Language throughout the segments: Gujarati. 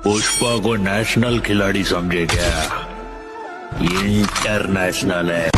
पुष्पा को नेशनल खिलाड़ी समझे क्या? ये इंटरनेशनल है।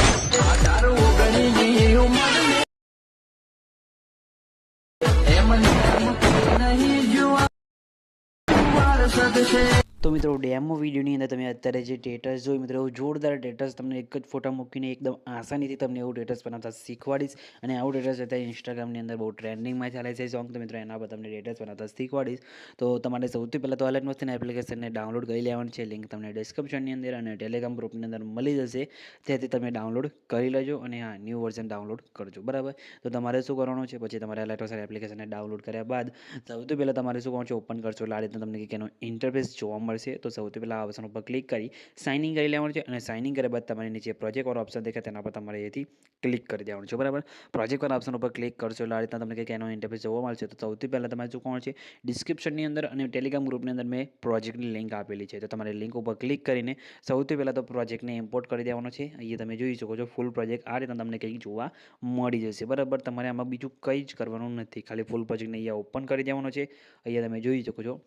तो मित्रों डेमो वीडियोની અંદર તમે અત્યારે જે સ્ટેટસ જોઈ મિત્રો જોરદાર સ્ટેટસ તમને એક જ ફોટા મૂકીને એકદમ આસાનીથી તમને એવું સ્ટેટસ બનાવતા શીખવાડીશ અને આવું સ્ટેટસ અત્યારે ઇન્સ્ટાગ્રામની અંદર બહુ ટ્રેન્ડિંગમાં ચાલે છે સોંગ તો મિત્રો એના પર તમને સ્ટેટસ બનાવતા શીખવાડીશ તો તમારે સૌથી પહેલાં તો અલગ મસ્તીના એપ્લિકેશનને ડાઉનલોડ કરી લેવાની છે લિંક તમને ડિસ્ક્રિપ્શનની અંદર અને ટેલિગ્રામ ગ્રુપની અંદર મળી જશે ત્યાંથી તમે ડાઉનલોડ કરી લેજો અને હા ન્યૂ વર્ઝન ડાઉનલોડ કરજો બરાબર તો તમારે શું કરવાનું છે પછી તમારે ઇલેક્ટ્રોસાર એપ્લિકેશનને ડાઉનલોડ કર્યા બાદ સૌથી પહેલાં તમારે શું કરવાનું છે ઓપન કરશો એટલે આ રીતના તમને કંઈક એનો ઇન્ટરફેસ જોવા મળશે તો સૌથી પહેલાં આ ઓપ્શન ઉપર ક્લિક કરી સાઇન ઇન કરી લેવાનું છે અને સાઇન ઇન કર્યા બાદ તમારી નીચે પ્રોજેક્ટ વાળો ઓપ્શન દેખાય તેના પર તમારે અહીંથી ક્લિક કરી દેવાનું છે બરાબર પ્રોજેક્ટ વાળા ઓપ્શન ઉપર ક્લિક કરશો એટલે આ રીતના તમને કંઈક એનો ઇન્ટરફેસ જોવા મળશે તો સૌથી પહેલાં તમારે શું કરવાનું છે ડિસ્ક્રિપ્શનની અંદર અને ટેલિગ્રામ ગ્રુપની અંદર મેં પ્રોજેક્ટની લિંક આપેલી છે તો તમારે લિંક ઉપર ક્લિક કરીને સૌથી પહેલાં તો પ્રોજેક્ટને ઇમ્પોર્ટ કરી દેવાનો છે અહીંયા તમે જોઈ શકો છો ફૂલ પ્રોજેક્ટ આ રીતના તમને કંઈક જોવા મળી જશે બરાબર તમારે આમાં બીજું કંઈ જ કરવાનું નથી ખાલી ફૂલ પ્રોજેક્ટને અહીંયા ઓપન કરી દેવાનો છે અહીંયા તમે જોઈ શકો છો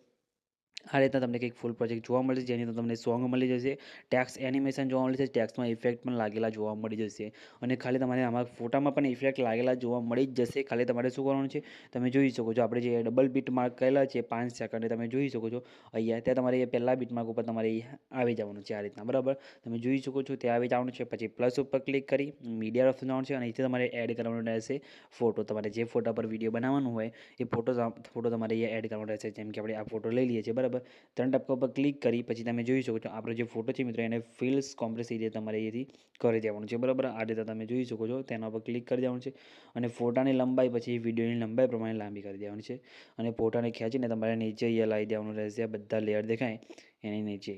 આ રીતના તમને કંઈક ફૂલ પ્રોજેક્ટ જોવા મળશે જેની અંદર તમને સોંગ મળી જશે ટેક્સ એનિમેશન જોવા મળશે ટેક્સમાં ઇફેક્ટ પણ લાગેલા જોવા મળી જશે અને ખાલી તમારે આમાં ફોટામાં પણ ઇફેક્ટ લાગેલા જોવા મળી જ જશે ખાલી તમારે શું કરવાનું છે તમે જોઈ શકો છો આપણે જે ડબલ બીટ માર્ક કરેલા છે 5 સેકન્ડ તમે જોઈ શકો છો અહીંયા ત્યાં તમારે એ પહેલા બીટ માર્ક ઉપર તમારે આવી જવાનું છે આ રીતના બરાબર તમે જોઈ શકો છો ત્યાં આવી જવાનું છે પછી પ્લસ ઉપર ક્લિક કરી મીડિયા ઓપ્શન જવાનું છે અને અહીંથી તમારે એડ કરવાનું રહેશે ફોટો તમારે જે ફોટા પર વિડીયો બનાવવાનું હોય એ ફોટો તમારે અહીંયા એડ કરવાનો રહેશે જેમ કે આપણે આ ફોટો લઈ લઈએ છીએ બરાબર 3 ટપકા પર ક્લિક કરી પછી તમે જોઈ શકો છો આપણો જે ફોટો છે મિત્રો એને ફિલ્સ કોમ્પ્રેસ એરિયા તમારે અહીંથી કરી દેવાનું છે બરાબર આ રીતે તમે જોઈ શકો છો તેના પર ક્લિક કરી દેવાનું છે અને ફોટાની લંબાઈ પછી વિડીયોની લંબાઈ પ્રમાણે લાંબી કરી દેવાની છે અને ફોટાને ખેંચીને તમારે નીચે અહીંયા લાવી દેવાનું રહેશે બધા લેયર દેખાય એની નીચે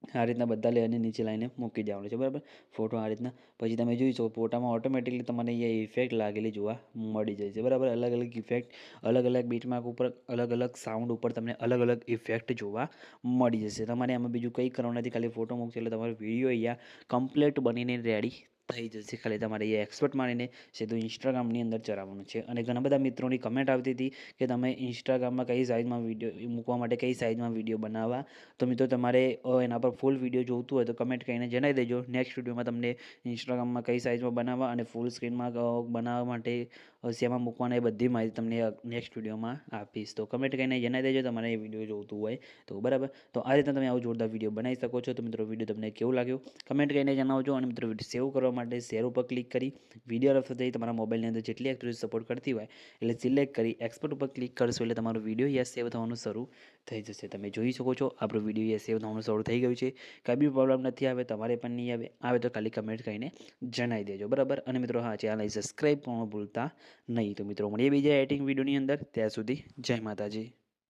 આ રીતના બધા લેયરની નીચે લાઈને મૂકી દેવાનું છે બરાબર ફોટો આ રીતના પછી તમે જોઈ શકો ફોટામાં ઓટોમેટિકલી તમને અહીંયા ઇફેક્ટ લાગેલી જોવા મળી જાય છે બરાબર અલગ અલગ ઇફેક્ટ અલગ અલગ બીટમાર્ક ઉપર અલગ અલગ સાઉન્ડ ઉપર તમને અલગ અલગ ઇફેક્ટ જોવા મળી જશે તમારે આમાં બીજું કંઈ કરવાનું નથી ખાલી ફોટો મૂકશે એટલે તમારો વિડીયો અહીંયા કમ્પ્લીટ બનીને રેડી થઈ જશે ખાલી તમારે એ એક્સપર્ટ મારીને સીધું ઇન્સ્ટાગ્રામની અંદર ચલાવવાનું છે અને ઘણા બધા મિત્રોની કમેન્ટ આવતી હતી કે તમે ઇન્સ્ટાગ્રામમાં કઈ સાઇઝમાં વિડીયો મૂકવા માટે કઈ સાઇઝમાં વિડીયો બનાવવા તો મિત્રો તમારે એના પર ફૂલ વિડીયો જોઈતું હોય તો કમેન્ટ કરીને જણાવી દેજો નેક્સ્ટ વિડીયોમાં તમને ઇન્સ્ટાગ્રામમાં કઈ સાઇઝમાં બનાવવા અને ફૂલ સ્ક્રીનમાં બનાવવા માટે શેમાં મૂકવાના એ બધી માહિતી તમને નેક્સ્ટ વિડીયોમાં આપીશ તો કમેન્ટ કરીને જણાવી દેજો તમારે એ વિડીયો જોઈતું હોય તો બરાબર તો આ રીતના તમે આવું જોરદાર વિડીયો બનાવી શકો છો તો મિત્રો વિડીયો તમને કેવું લાગ્યો કમેન્ટ કરીને જણાવજો અને મિત્રો વિડીયો સેવ કરવા માટે શેર ઉપર ક્લિક કરી વિડીયો રફ થઈ તમારા મોબાઈલની અંદર જેટલી એક્ટિવિટી સપોર્ટ કરતી હોય એટલે સિલેક્ટ કરી એક્સપોર્ટ ઉપર ક્લિક કરશો એટલે તમારો વિડીયો યા સેવ થવાનું શરૂ થઈ જશે તમે જોઈ શકો છો આપણો વિડીયો યા સેવ થવાનું શરૂ થઈ ગયું છે કંઈ બી પ્રોબ્લેમ નથી આવે તમારે પણ નહીં આવે તો ખાલી કમેન્ટ કરીને જણાવી દેજો બરાબર અને મિત્રો હા ચેનલ સબસ્ક્રાઈબ કરવાનું ભૂલતા નહીં તો મિત્રો મળીએ બીજા એડિટિંગ વિડીયોની અંદર ત્યાં સુધી જય માતાજી